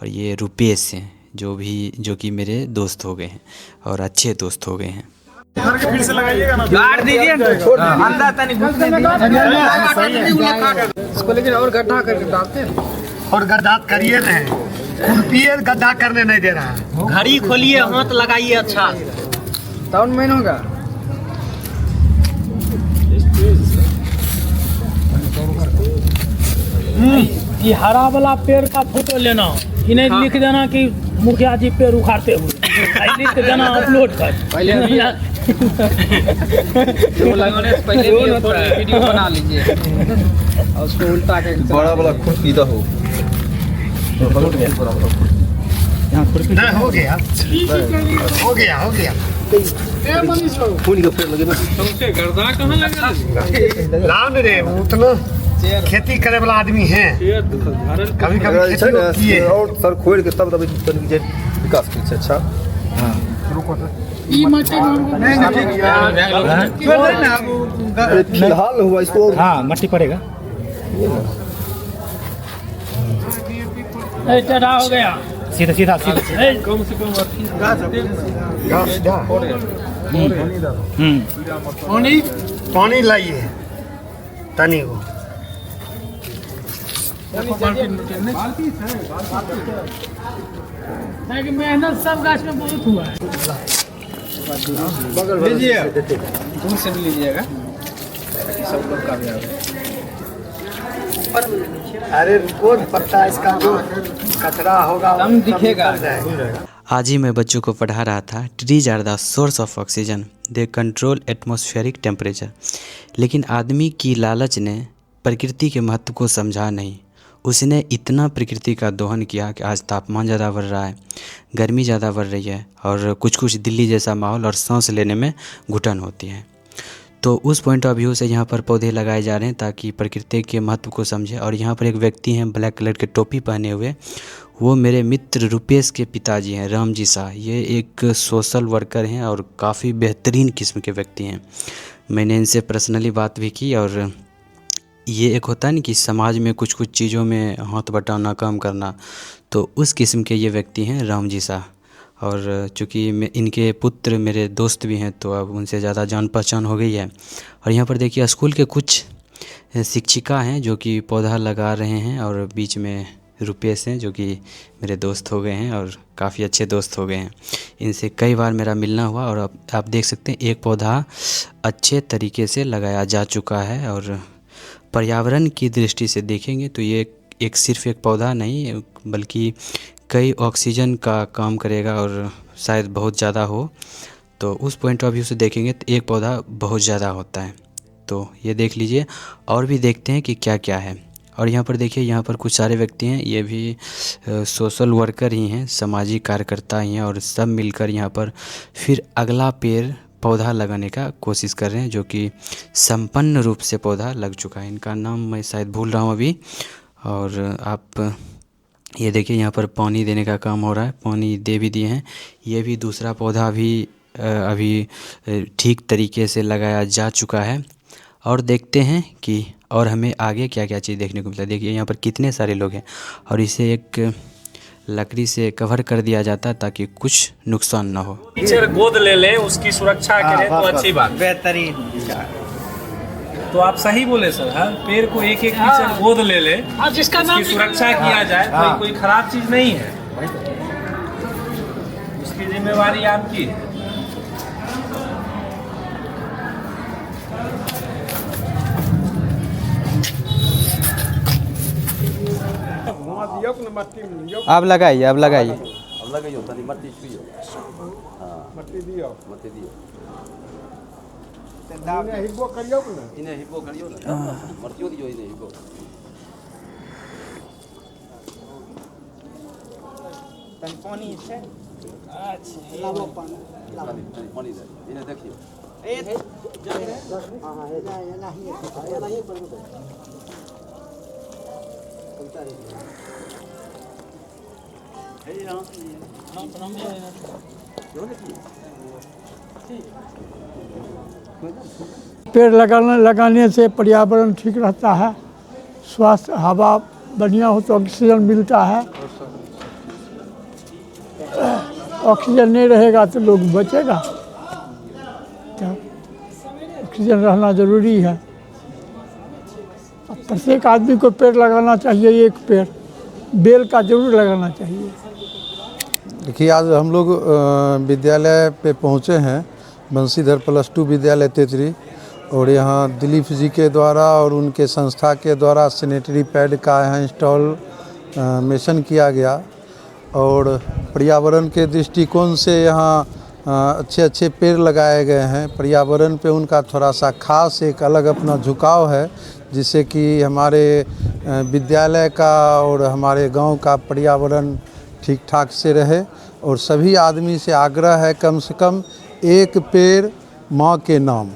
Speaker 9: और ये रुपेश हैं जो कि मेरे दोस्त हो गए हैं और अच्छे दोस्त हो गए हैं।
Speaker 2: फिर से लगाइएगा ना,
Speaker 7: गाड़ दीजिए अंदर तनी
Speaker 2: इसको, लेकिन और गड्ढा करके डालते हैं और गड्ढा करिए नहीं, खुरपिए गड्ढा करने नहीं दे रहा है।
Speaker 13: घड़ी खोलिए, हाथ लगाइए अच्छा,
Speaker 2: टाउन में होगा।
Speaker 4: ये हरा वाला पेड़ का फोटो लेना, इन्हें लिख देना कि मुखिया जी पेड़ उखाड़ते हुए, लिख देना अपलोड कर।
Speaker 7: पहले वीडियो बना लीजिए और उसको उल्टा के
Speaker 2: बड़ा वाला खुरपी दो हो, हो गया हो गया हो गया। फूल के पेड़ लगे ना, कहाँ लगा राम रे, उतना खेती करे वाला आदमी है, कभी कभी खेती किए और सर खोल के तब विकास की। अच्छा हाँ, फिलहाल हुआ इसको, हाँ मट्टी पड़ेगा,
Speaker 4: टेढ़ा हो गया,
Speaker 2: सीधा सीधा सीधा
Speaker 4: कम से कम
Speaker 2: पानी लाइए तनी को।
Speaker 4: मेहनत सब गाछ में बहुत हुआ है।
Speaker 7: लीजिए, दूर से भी लीजिएगा, सब लोग का भी
Speaker 2: अरे रोज पत्ता इसका जो कचरा होगा
Speaker 7: कम दिखेगा।
Speaker 9: आज ही मैं बच्चों को पढ़ा रहा था, trees are the source of oxygen, they control atmospheric temperature. लेकिन आदमी की लालच ने प्रकृति के महत्व को समझा नहीं। उसने इतना प्रकृति का दोहन किया कि आज तापमान ज़्यादा बढ़ रहा है, गर्मी ज़्यादा बढ़ रही है, और कुछ दिल्ली जैसा माहौल और सांस लेने में घुटन होती है। तो उस पॉइंट ऑफ व्यू से यहाँ पर पौधे लगाए जा रहे हैं ताकि प्रकृति के महत्व को समझे। और यहाँ पर एक व्यक्ति हैं ब्लैक कलर के टोपी पहने हुए, वो मेरे मित्र रुपेश के पिताजी हैं, राम जी शाह। ये एक सोशल वर्कर हैं और काफ़ी बेहतरीन किस्म के व्यक्ति हैं। मैंने इनसे पर्सनली बात भी की। और ये एक होता है ना कि समाज में कुछ चीज़ों में हाथ बटाना, काम करना, तो उस किस्म के ये व्यक्ति हैं राम जी शाह। और चूँकि इनके पुत्र मेरे दोस्त भी हैं तो अब उनसे ज़्यादा जान पहचान हो गई है। और यहाँ पर देखिए स्कूल के कुछ शिक्षिका हैं जो कि पौधा लगा रहे हैं, और बीच में रुपेश हैं जो कि मेरे दोस्त हो गए हैं और काफ़ी अच्छे दोस्त हो गए हैं। इनसे कई बार मेरा मिलना हुआ। और अब आप देख सकते हैं एक पौधा अच्छे तरीके से लगाया जा चुका है। और पर्यावरण की दृष्टि से देखेंगे तो ये एक सिर्फ एक पौधा नहीं बल्कि कई ऑक्सीजन का काम करेगा, और शायद बहुत ज़्यादा हो। तो उस पॉइंट ऑफ व्यू से देखेंगे तो एक पौधा बहुत ज़्यादा होता है। तो ये देख लीजिए, और भी देखते हैं कि क्या क्या है। और यहाँ पर देखिए, यहाँ पर कुछ सारे व्यक्ति हैं, ये भी सोशल वर्कर ही हैं, सामाजिक कार्यकर्ता ही हैं, और सब मिलकर यहाँ पर फिर अगला पेड़ पौधा लगाने का कोशिश कर रहे हैं, जो कि संपन्न रूप से पौधा लग चुका है। इनका नाम मैं शायद भूल रहा हूँ अभी। और आप ये देखिए यहाँ पर पानी देने का काम हो रहा है, पानी दे भी दिए हैं। ये भी दूसरा पौधा भी अभी ठीक तरीके से लगाया जा चुका है। और देखते हैं कि और हमें आगे क्या क्या चीज़ देखने को मिलता है। देखिए यहाँ पर कितने सारे लोग हैं, और इसे एक लकड़ी से कवर कर दिया जाता है ताकि कुछ नुकसान ना हो।
Speaker 7: टीचर गोद ले ले, उसकी सुरक्षा करे तो अच्छी बात,
Speaker 2: बेहतरीन।
Speaker 7: तो आप सही बोले सर, हर पेड़ को एक एक टीचर गोद ले ले, उसकी सुरक्षा किया जाए, तो कोई खराब चीज नहीं है, उसकी जिम्मेवारी आपकी है।
Speaker 8: आप लगाइए, आप लगाइए।
Speaker 15: लगाइयो तनी मट्टी छुइयो हां मट्टी दियो इन्हें हिब्बो करियो ना मर्तियो दियो इन्हें हिब्बो
Speaker 2: तनी पानी छै अच्छा लालो
Speaker 15: पानी दे इन्हें देखियो
Speaker 2: ए हां एना ही पर
Speaker 16: पेड़ लगाने से पर्यावरण ठीक रहता है, स्वास्थ्य हवा बढ़िया हो तो ऑक्सीजन मिलता है। ऑक्सीजन नहीं रहेगा तो लोग बचेगा, तो ऑक्सीजन रहना ज़रूरी है। प्रत्येक आदमी को पेड़ लगाना चाहिए, एक पेड़ बेल का जरूर लगाना चाहिए।
Speaker 1: देखिए आज हम लोग विद्यालय पे पहुँचे हैं, बंसीधर +2 विद्यालय तेतरी, और यहाँ दिलीप जी के द्वारा और उनके संस्था के द्वारा सैनिटरी पैड का यहाँ इंस्टॉलेशन किया गया। और पर्यावरण के दृष्टिकोण से यहाँ अच्छे अच्छे पेड़ लगाए गए हैं। पर्यावरण पे उनका थोड़ा सा खास एक अलग अपना झुकाव है, जिससे कि हमारे विद्यालय का और हमारे गांव का पर्यावरण ठीक ठाक से रहे। और सभी आदमी से आग्रह है कम से कम एक पेड़ माँ के नाम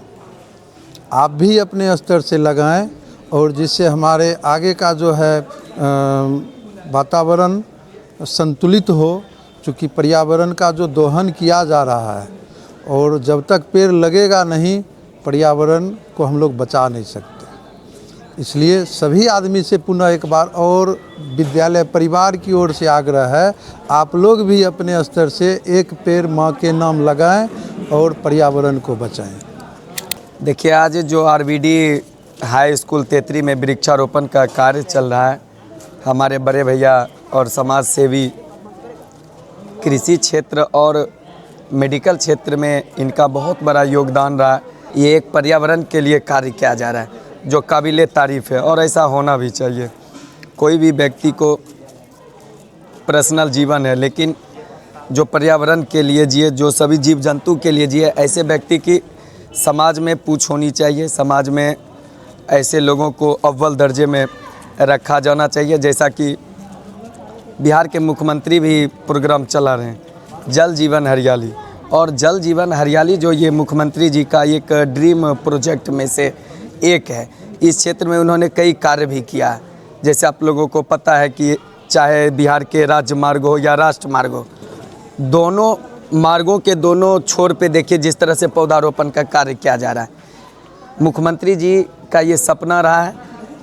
Speaker 1: आप भी अपने स्तर से लगाएं, और जिससे हमारे आगे का जो है वातावरण संतुलित हो। चूँकि पर्यावरण का जो दोहन किया जा रहा है, और जब तक पेड़ लगेगा नहीं पर्यावरण को हम लोग बचा नहीं सकते। इसलिए सभी आदमी से पुनः एक बार और विद्यालय परिवार की ओर से आग्रह है, आप लोग भी अपने स्तर से एक पेड़ माँ के नाम लगाएं और पर्यावरण को बचाएं।
Speaker 6: देखिए आज जो आरबीडी हाई स्कूल तेतरी में वृक्षारोपण का कार्य चल रहा है, हमारे बड़े भैया और समाज सेवी कृषि क्षेत्र और मेडिकल क्षेत्र में इनका बहुत बड़ा योगदान रहा है। ये एक पर्यावरण के लिए कार्य किया जा रहा है जो काबिले तारीफ़ है, और ऐसा होना भी चाहिए। कोई भी व्यक्ति को पर्सनल जीवन है, लेकिन जो पर्यावरण के लिए जिए, जो सभी जीव जंतु के लिए जिए, ऐसे व्यक्ति की समाज में पूछ होनी चाहिए। समाज में ऐसे लोगों को अव्वल दर्जे में रखा जाना चाहिए। जैसा कि बिहार के मुख्यमंत्री भी प्रोग्राम चला रहे हैं जल जीवन हरियाली, और जल जीवन हरियाली जो ये मुख्यमंत्री जी का एक ड्रीम प्रोजेक्ट में से एक है। इस क्षेत्र में उन्होंने कई कार्य भी किया है। जैसे आप लोगों को पता है कि चाहे बिहार के राज्य मार्ग हो या राष्ट्र मार्ग हो, दोनों मार्गों के दोनों छोर पे देखिए जिस तरह से पौधारोपण का कार्य किया जा रहा है। मुख्यमंत्री जी का ये सपना रहा है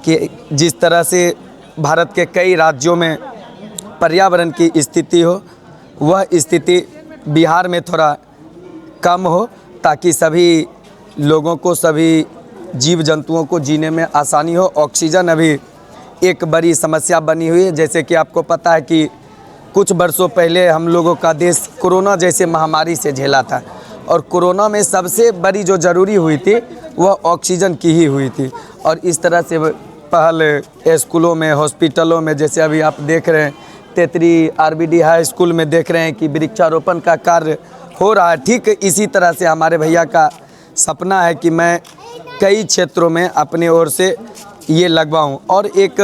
Speaker 6: कि जिस तरह से भारत के कई राज्यों में पर्यावरण की स्थिति हो, वह स्थिति बिहार में थोड़ा कम हो, ताकि सभी लोगों को, सभी जीव जंतुओं को जीने में आसानी हो। ऑक्सीजन अभी एक बड़ी समस्या बनी हुई है। जैसे कि आपको पता है कि कुछ वर्षों पहले हम लोगों का देश कोरोना जैसे महामारी से झेला था, और कोरोना में सबसे बड़ी जो ज़रूरी हुई थी वह ऑक्सीजन की ही हुई थी। और इस तरह से पहले स्कूलों में, हॉस्पिटलों में, जैसे अभी आप देख रहे हैं तेतरी आरबीडी हाई स्कूल में देख रहे हैं कि वृक्षारोपण का कार्य हो रहा है। ठीक इसी तरह से हमारे भैया का सपना है कि मैं कई क्षेत्रों में अपने ओर से ये लगवाऊं। और एक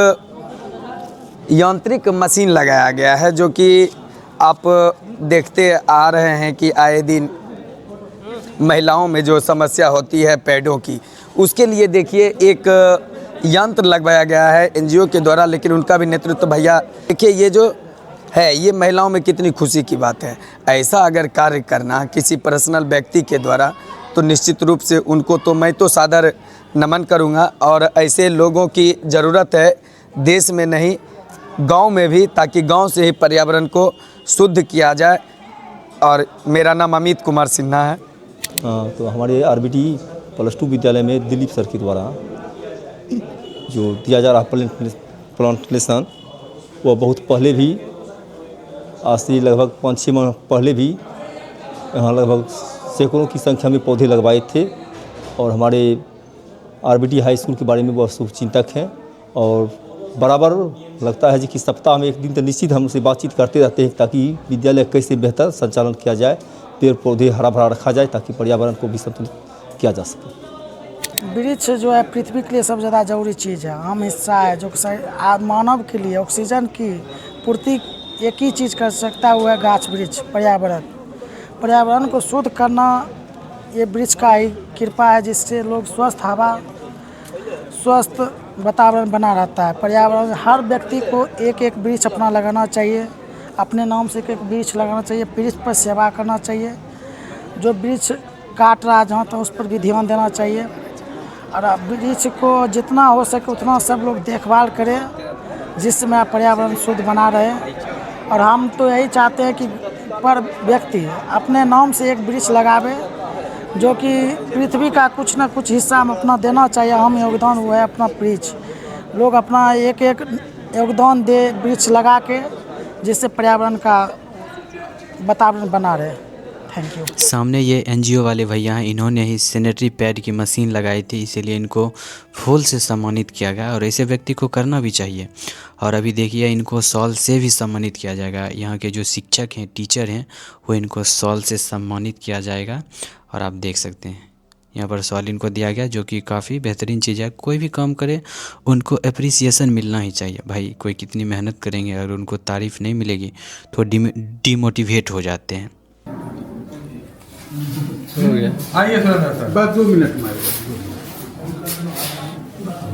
Speaker 6: यांत्रिक मशीन लगाया गया है जो कि आप देखते आ रहे हैं कि आए दिन महिलाओं में जो समस्या होती है पैडों की, उसके लिए देखिए एक यंत्र लगवाया गया है एनजीओ के द्वारा। लेकिन उनका भी नेतृत्व भैया, देखिए ये जो है ये महिलाओं में कितनी खुशी की बात है। ऐसा अगर कार्य करना किसी पर्सनल व्यक्ति के द्वारा, तो निश्चित रूप से उनको तो मैं तो सादर नमन करूंगा। और ऐसे लोगों की ज़रूरत है देश में नहीं, गांव में भी, ताकि गांव से ही पर्यावरण को शुद्ध किया जाए। और मेरा नाम अमित कुमार सिन्हा है।
Speaker 17: तो हमारे आरबीडी +2 विद्यालय में दिलीप सर के द्वारा जो दिया जा रहा प्लांटेशन, वह बहुत पहले भी, आज से लगभग 5-6 माह पहले भी यहाँ लगभग सैकड़ों की संख्या में पौधे लगवाए थे। और हमारे आरबीडी हाई स्कूल के बारे में वह शुभचिंतक हैं, और बराबर लगता है जी कि सप्ताह में एक दिन तो निश्चित हम उनसे बातचीत करते रहते हैं ताकि विद्यालय कैसे बेहतर संचालन किया जाए, पेड़ पौधे हरा भरा रखा जाए ताकि पर्यावरण को भी संतुलित किया जा सके।
Speaker 18: वृक्ष जो है पृथ्वी के लिए सबसे ज़्यादा जरूरी चीज़ है, अहम हिस्सा है जो मानव के लिए ऑक्सीजन की पूर्ति एक ही चीज़ कर सकता है, वो है गाछ वृक्ष। पर्यावरण को शुद्ध करना ये वृक्ष का ही कृपा है, जिससे लोग स्वस्थ हवा, स्वस्थ वातावरण बना रहता है। पर्यावरण हर व्यक्ति को एक एक वृक्ष अपना लगाना चाहिए, अपने नाम से एक एक वृक्ष लगाना चाहिए, वृक्ष पर सेवा करना चाहिए। जो वृक्ष काट रहा है जहाँ तो उस पर भी ध्यान देना चाहिए, और वृक्ष को जितना हो सके उतना सब लोग देखभाल करें, जिसमें पर्यावरण शुद्ध बना रहे। और हम तो यही चाहते हैं कि पर व्यक्ति अपने नाम से एक वृक्ष लगावे, जो कि पृथ्वी का कुछ ना कुछ हिस्सा हम अपना देना चाहिए। हम योगदान हुआ है अपना वृक्ष, लोग अपना एक एक योगदान दे वृक्ष लगा के, जिससे पर्यावरण का वातावरण बना रहे। Thank you.
Speaker 9: सामने ये एनजीओ वाले भैया हैं, इन्होंने ही सैनिटरी पैड की मशीन लगाई थी, इसीलिए इनको फूल से सम्मानित किया गया और ऐसे व्यक्ति को करना भी चाहिए। और अभी देखिए इनको शॉल से भी सम्मानित किया जाएगा। यहाँ के जो शिक्षक हैं, टीचर हैं, वो इनको शॉल से सम्मानित किया जाएगा। और आप देख सकते हैं यहाँ पर शॉल इनको दिया गया, जो कि काफ़ी बेहतरीन चीज़ है। कोई भी काम करे उनको एप्रिसिएशन मिलना ही चाहिए। भाई कोई कितनी मेहनत करेंगे और उनको तारीफ़ नहीं मिलेगी तो डिमोटिवेट हो जाते हैं।
Speaker 2: हो गया, आइए सर बस 2 मिनट में।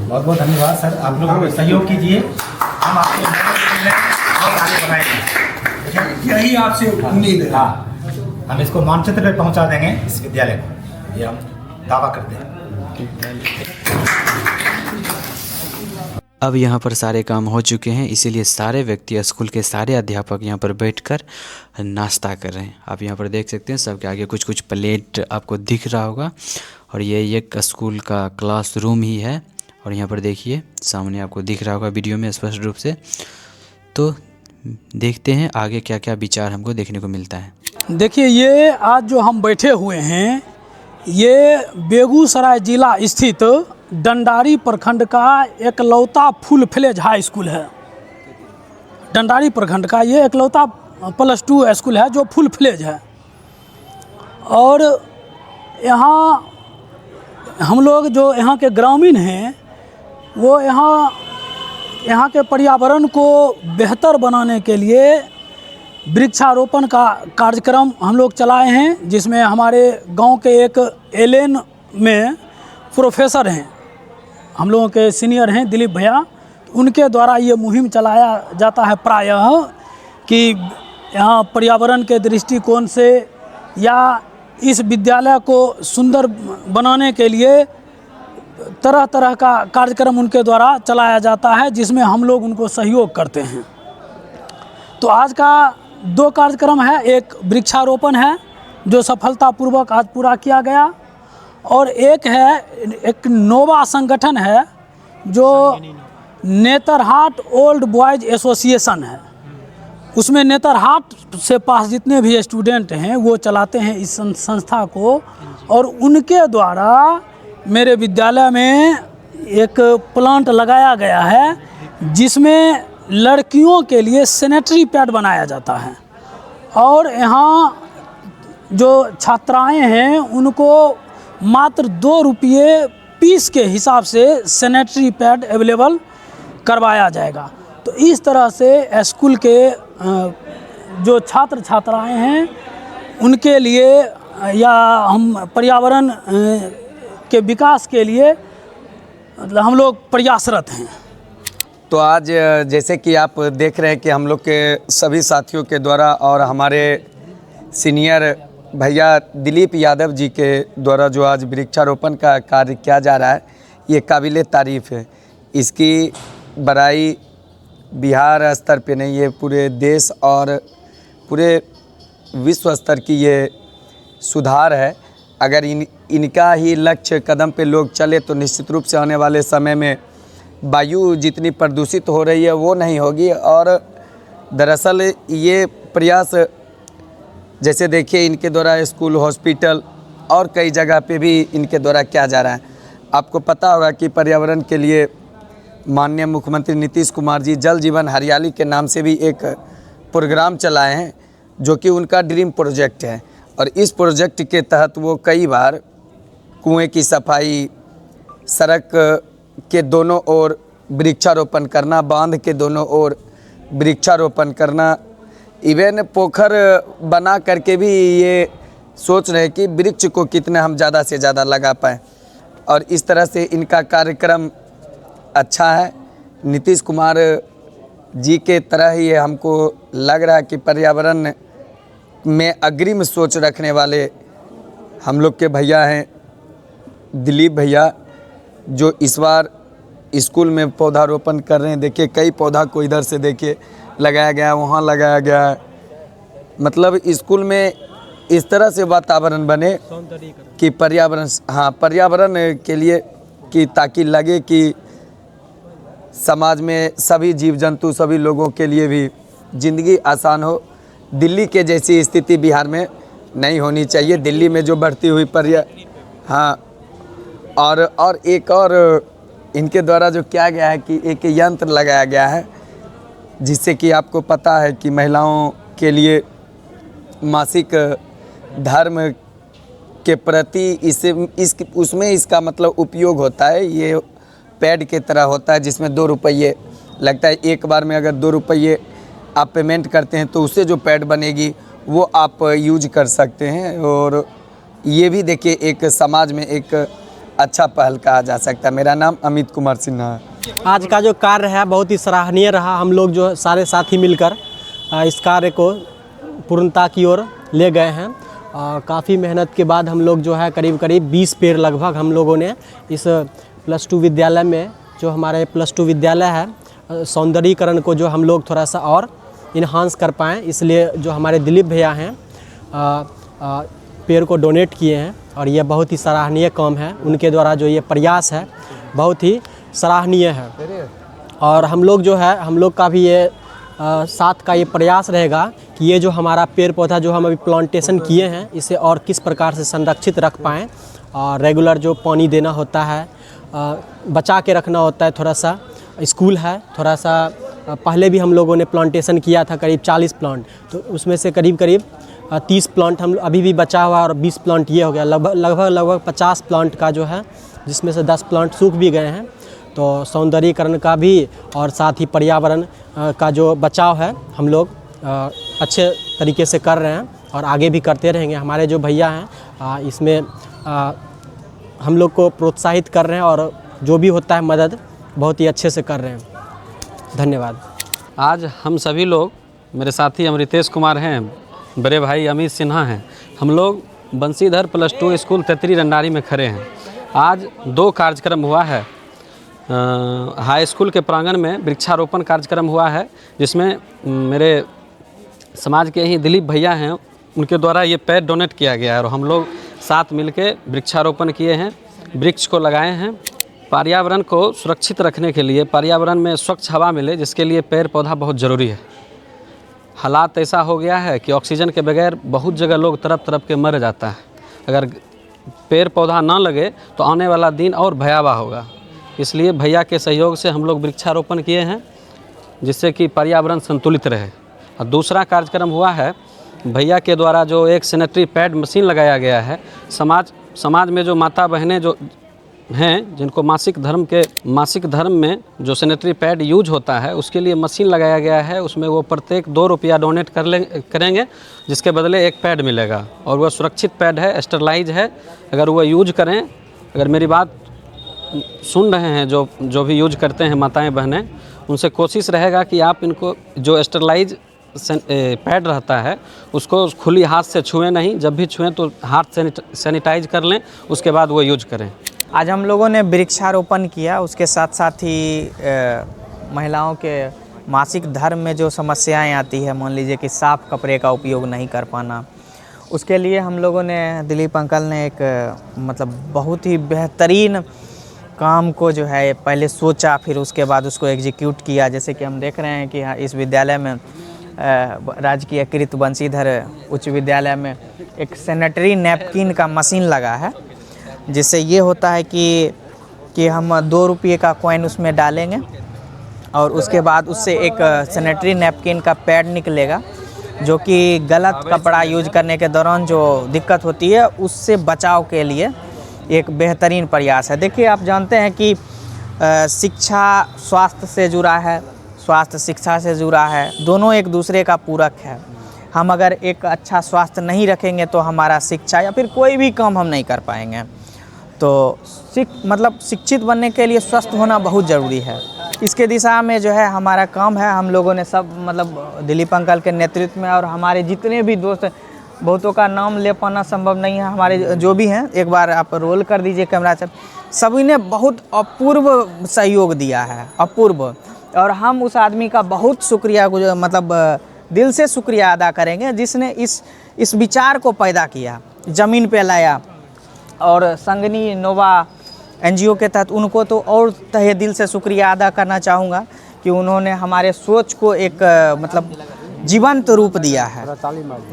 Speaker 2: बहुत बहुत धन्यवाद सर, आप लोग सहयोग कीजिए, हम आपके बहुत आगे बढ़ाएंगे, यही आपसे उम्मीद है। हाँ, हम इसको मानचित्र पे पहुंचा देंगे इस विद्यालय को, ये हम दावा करते हैं।
Speaker 9: अब यहाँ पर सारे काम हो चुके हैं, इसीलिए सारे व्यक्ति, स्कूल के सारे अध्यापक यहाँ पर बैठकर नाश्ता कर रहे हैं। आप यहाँ पर देख सकते हैं सबके आगे कुछ कुछ प्लेट आपको दिख रहा होगा, और ये एक स्कूल का क्लासरूम ही है। और यहाँ पर देखिए सामने आपको दिख रहा होगा वीडियो में स्पष्ट रूप से। तो देखते हैं आगे क्या क्या विचार हमको देखने को मिलता है।
Speaker 4: देखिए ये आज जो हम बैठे हुए हैं, ये बेगूसराय जिला स्थित डंडारी प्रखंड का एकलौता फुल फ्लेज हाई स्कूल है। डंडारी प्रखंड का ये एकलौता +2 स्कूल है जो फुल फ्लेज है। और यहाँ हम लोग जो यहाँ के ग्रामीण हैं, वो यहाँ के पर्यावरण को बेहतर बनाने के लिए वृक्षारोपण का कार्यक्रम हम लोग चलाए हैं, जिसमें हमारे गांव के एक एलएन में प्रोफेसर हैं, हम लोगों के सीनियर हैं दिलीप भैया, उनके द्वारा ये मुहिम चलाया जाता है प्रायः कि यहाँ पर्यावरण के दृष्टिकोण से या इस विद्यालय को सुंदर बनाने के लिए तरह तरह का कार्यक्रम उनके द्वारा चलाया जाता है, जिसमें हम लोग उनको सहयोग करते हैं। तो आज का 2 कार्यक्रम है, एक वृक्षारोपण है जो सफलतापूर्वक आज पूरा किया गया, और एक नोवा संगठन है जो नेतरहाट ओल्ड बॉयज एसोसिएशन है। उसमें नेतरहाट से पास जितने भी स्टूडेंट हैं वो चलाते हैं इस संस्था को, और उनके द्वारा मेरे विद्यालय में एक प्लांट लगाया गया है जिसमें लड़कियों के लिए सैनिटरी पैड बनाया जाता है। और यहाँ जो छात्राएं हैं उनको मात्र 2 रुपये पीस के हिसाब से सैनिटरी पैड अवेलेबल करवाया जाएगा। तो इस तरह से स्कूल के जो छात्र छात्राएं हैं उनके लिए या हम पर्यावरण के विकास के लिए हम लोग प्रयासरत हैं।
Speaker 6: तो आज जैसे कि आप देख रहे हैं कि हम लोग के सभी साथियों के द्वारा और हमारे सीनियर भैया दिलीप यादव जी के द्वारा जो आज वृक्षारोपण का कार्य किया जा रहा है, ये काबिले तारीफ़ है। इसकी बड़ाई बिहार स्तर पे नहीं, ये पूरे देश और पूरे विश्व स्तर की ये सुधार है। अगर इनका ही लक्ष्य कदम पे लोग चले तो निश्चित रूप से आने वाले समय में वायु जितनी प्रदूषित हो रही है वो नहीं होगी। और दरअसल ये प्रयास जैसे देखिए इनके द्वारा स्कूल, हॉस्पिटल और कई जगह पे भी इनके द्वारा किया जा रहा है। आपको पता होगा कि पर्यावरण के लिए माननीय मुख्यमंत्री नीतीश कुमार जी जल जीवन हरियाली के नाम से भी एक प्रोग्राम चलाए हैं, जो कि उनका ड्रीम प्रोजेक्ट है। और इस प्रोजेक्ट के तहत वो कई बार कुएं की सफाई, सड़क के दोनों ओर वृक्षारोपण करना, बांध के दोनों ओर वृक्षारोपण करना, इवन पोखर बना करके भी ये सोच रहे कि वृक्ष को कितना हम ज़्यादा से ज़्यादा लगा पाएँ। और इस तरह से इनका कार्यक्रम अच्छा है। नीतीश कुमार जी के तरह ही हमको लग रहा है कि पर्यावरण में अग्रिम सोच रखने वाले हम लोग के भैया हैं दिलीप भैया, जो इस बार स्कूल में पौधारोपण कर रहे हैं। देखिए कई पौधा को इधर से देखिए लगाया गया है, वहाँ लगाया गया है। मतलब स्कूल में इस तरह से वातावरण बने कि पर्यावरण के लिए कि ताकि लगे कि समाज में सभी जीव जंतु, सभी लोगों के लिए भी ज़िंदगी आसान हो। दिल्ली के जैसी स्थिति बिहार में नहीं होनी चाहिए। दिल्ली में जो बढ़ती हुई और एक और इनके द्वारा जो किया गया है कि एक यंत्र लगाया गया है, जिससे कि आपको पता है कि महिलाओं के लिए मासिक धर्म के प्रति उसमें इसका मतलब उपयोग होता है। ये पैड के तरह होता है जिसमें 2 रुपये लगता है। एक बार में अगर 2 रुपये आप पेमेंट करते हैं तो उससे जो पैड बनेगी वो आप यूज कर सकते हैं। और ये भी देखिए एक समाज में एक अच्छा पहल कहा जा सकता है। मेरा नाम अमित कुमार सिन्हा है।
Speaker 13: आज का जो कार्य है बहुत ही सराहनीय रहा। हम लोग जो सारे साथी मिलकर इस कार्य को पूर्णता की ओर ले गए हैं। काफ़ी मेहनत के बाद हम लोग जो है करीब 20 पेड़ लगभग हम लोगों ने इस +2 विद्यालय में, जो हमारे +2 विद्यालय है, सौंदर्यीकरण को जो हम लोग थोड़ा सा और इन्हांस कर पाएँ, इसलिए जो हमारे दिलीप भैया हैं पेड़ को डोनेट किए हैं। और ये बहुत ही सराहनीय काम है। उनके द्वारा जो ये प्रयास है बहुत ही सराहनीय है। और हम लोग जो है, हम लोग का भी ये साथ का ये प्रयास रहेगा कि ये जो हमारा पेड़ पौधा जो हम अभी प्लांटेशन किए हैं, इसे और किस प्रकार से संरक्षित रख पाएँ। और रेगुलर जो पानी देना होता है, बचा के रखना होता है। थोड़ा सा स्कूल है, थोड़ा सा पहले भी हम लोगों ने प्लांटेशन किया था करीब 40 प्लांट, तो उसमें से करीब 30 प्लांट हम अभी भी बचा हुआ और 20 प्लांट ये हो गया। लगभग 50 प्लांट का जो है, जिसमें से 10 प्लांट सूख भी गए हैं। तो सौंदर्यीकरण का भी और साथ ही पर्यावरण का जो बचाव है हम लोग अच्छे तरीके से कर रहे हैं और आगे भी करते रहेंगे। हमारे जो भैया हैं इसमें हम लोग को प्रोत्साहित कर रहे हैं और जो भी होता है मदद बहुत ही अच्छे से कर रहे हैं। धन्यवाद।
Speaker 12: आज हम सभी लोग, मेरे साथी अमृतेश कुमार हैं, बड़े भाई अमित सिन्हा हैं, हम लोग बंसीधर +2 स्कूल तेतरी रंडारी में खड़े हैं। आज 2 कार्यक्रम हुआ है। हाई स्कूल के प्रांगण में वृक्षारोपण कार्यक्रम हुआ है, जिसमें मेरे समाज के ही दिलीप भैया हैं, उनके द्वारा ये पेड़ डोनेट किया गया है और हम लोग साथ मिलके वृक्षारोपण किए हैं, वृक्ष को लगाए हैं। पर्यावरण को सुरक्षित रखने के लिए, पर्यावरण में स्वच्छ हवा मिले, जिसके लिए पेड़ पौधा बहुत ज़रूरी है। हालात ऐसा हो गया है कि ऑक्सीजन के बगैर बहुत जगह लोग तड़प के मर जाता है। अगर पेड़ पौधा ना लगे तो आने वाला दिन और भयावह होगा। इसलिए भैया के सहयोग से हम लोग वृक्षारोपण किए हैं, जिससे कि पर्यावरण संतुलित रहे। और दूसरा कार्यक्रम हुआ है, भैया के द्वारा जो एक सैनिटरी पैड मशीन लगाया गया है। समाज में जो माता बहनें जो हैं, जिनको मासिक धर्म में जो सैनिटरी पैड यूज होता है, उसके लिए मशीन लगाया गया है। उसमें वो प्रत्येक 2 रुपया डोनेट करेंगे, जिसके बदले 1 पैड मिलेगा। और वह सुरक्षित पैड है, स्टरलाइज है। अगर वह यूज करें, अगर मेरी बात सुन रहे हैं जो भी यूज करते हैं माताएं बहनें, उनसे कोशिश रहेगा कि आप इनको जो स्टरलाइज पैड रहता है उसको खुली हाथ से छुएं नहीं। जब भी छुएं तो हाथ सैनिटाइज कर लें, उसके बाद वो यूज करें।
Speaker 19: आज हम लोगों ने वृक्षारोपण किया। उसके साथ साथ ही महिलाओं के मासिक धर्म में जो समस्याएं आती है, मान लीजिए कि साफ़ कपड़े का उपयोग नहीं कर पाना, उसके लिए हम लोगों ने, दिलीप अंकल ने एक मतलब बहुत ही बेहतरीन काम को जो है पहले सोचा, फिर उसके बाद उसको एग्जीक्यूट किया। जैसे कि हम देख रहे हैं कि इस विद्यालय में, राजकीय कृत बंसीधर उच्च विद्यालय में, एक सैनिटरी नैपकिन का मशीन लगा है, जिससे ये होता है कि कि हम 2 रुपये का कॉइन उसमें डालेंगे और उसके बाद उससे एक सैनिटरी नैपकिन का पैड निकलेगा, जो कि गलत कपड़ा यूज करने के दौरान जो दिक्कत होती है उससे बचाव के लिए एक बेहतरीन प्रयास है। देखिए, आप जानते हैं कि शिक्षा स्वास्थ्य से जुड़ा है, स्वास्थ्य शिक्षा से जुड़ा है, दोनों एक दूसरे का पूरक है। हम अगर एक अच्छा स्वास्थ्य नहीं रखेंगे तो हमारा शिक्षा या फिर कोई भी काम हम नहीं कर पाएंगे। तो शिक्षित बनने के लिए स्वस्थ होना बहुत ज़रूरी है। इसके दिशा में जो है हमारा काम है। हम लोगों ने सब दिलीप अंकल के नेतृत्व में और हमारे जितने भी दोस्त, बहुतों का नाम ले पाना संभव नहीं है, हमारे जो भी हैं, एक बार आप रोल कर दीजिए कैमरा से, सभी ने बहुत अपूर्व सहयोग दिया है, अपूर्व। और हम उस आदमी का बहुत शुक्रिया दिल से शुक्रिया अदा करेंगे जिसने इस विचार को पैदा किया, ज़मीन पे लाया। और संगनी नोवा NGO के तहत उनको तो और तहे दिल से शुक्रिया अदा करना चाहूँगा कि उन्होंने हमारे सोच को एक जीवंत रूप दिया है।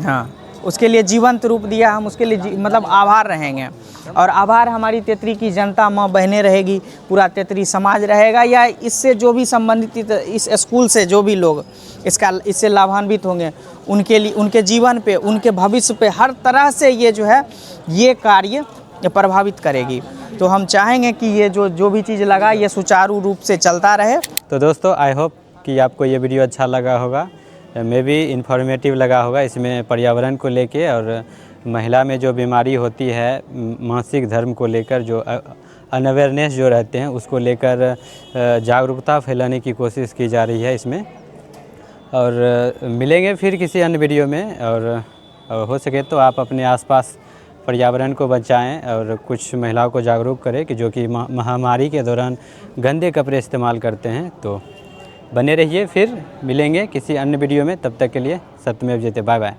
Speaker 19: हाँ, उसके लिए जीवंत रूप दिया, हम उसके लिए आभार रहेंगे। और आभार हमारी तेतरी की जनता, माँ बहनें रहेगी, पूरा तेतरी समाज रहेगा, या इससे जो भी संबंधित इस स्कूल से जो भी लोग इससे लाभान्वित होंगे, उनके लिए, उनके जीवन पे, उनके भविष्य पे हर तरह से ये कार्य प्रभावित करेगी। तो हम चाहेंगे कि ये जो भी चीज़ लगा ये सुचारू रूप से चलता रहे।
Speaker 8: तो दोस्तों, आई होप कि आपको ये वीडियो अच्छा लगा होगा, मे भी इन्फॉर्मेटिव लगा होगा। इसमें पर्यावरण को लेके और महिला में जो बीमारी होती है, मासिक धर्म को लेकर जो अनअवेयरनेस जो रहते हैं, उसको लेकर जागरूकता फैलाने की कोशिश की जा रही है इसमें। और मिलेंगे फिर किसी अन्य वीडियो में। और हो सके तो आप अपने आसपास पर्यावरण को बचाएं और कुछ महिलाओं को जागरूक करें कि जो कि महामारी के दौरान गंदे कपड़े इस्तेमाल करते हैं। तो बने रहिए, फिर मिलेंगे किसी अन्य वीडियो में। तब तक के लिए सत्यमेव जयते, बाय बाय।